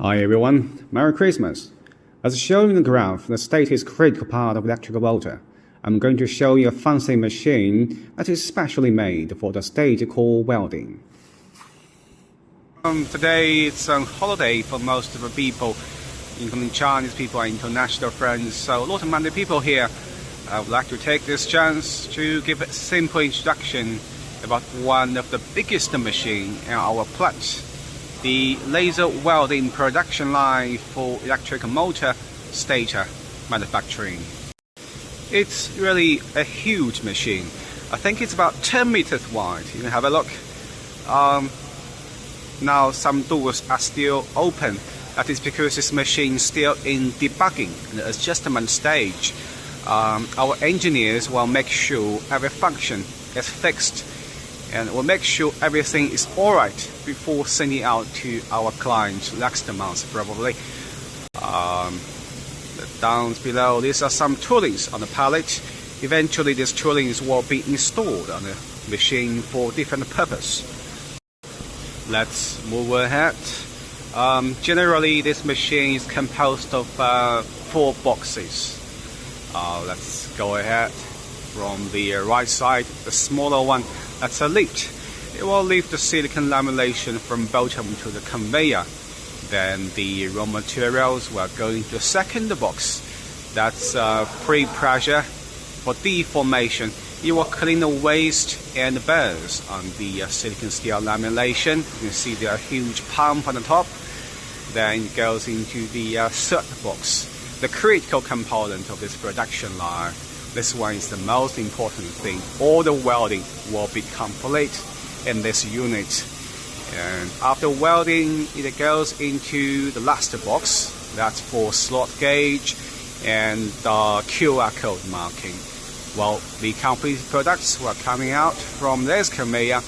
Hi everyone, Merry Christmas. As shown in the graph, the stator is a critical part of electrical motor. I'm going to show you a fancy machine that is specially made for the stator called welding. Today it's a holiday for most of the people, including Chinese people and international friends, so a lot of many people here. I would like to take this chance to give a simple introduction about one of the biggest machines in our plant, the laser welding production line for electric motor stator manufacturing. It's really a huge machine. I think it's about 10 meters wide. You can have a look. Now some doors are still open. That is because this machine is still in debugging and adjustment stage. Our engineers will make sure every function is fixed and will make sure everything is alright before sending out to our clients next month probably. Down below, these are some toolings on the pallet. Eventually these toolings will be installed on the machine for different purpose. Let's move ahead. Generally this machine is composed of 4 boxes. Let's go ahead. From the right side, the smaller one, that's a lift. It will lift the silicon lamination from bottom to the conveyor. Then the raw materials will go into the second box. That's pre-pressure for deformation. It will clean the waste and burrs on the silicon steel lamination. You can see there are huge pump on the top. Then it goes into the third box, the critical component of this production line. This one is the most important thing. All the welding will be complete in this unit. And after welding, it goes into the last box. That's for slot gauge and QR code marking. Well, the complete products were coming out from this conveyor.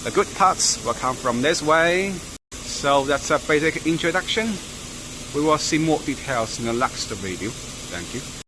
The good parts will come from this way. So that's a basic introduction. We will see more details in the next video. Thank you.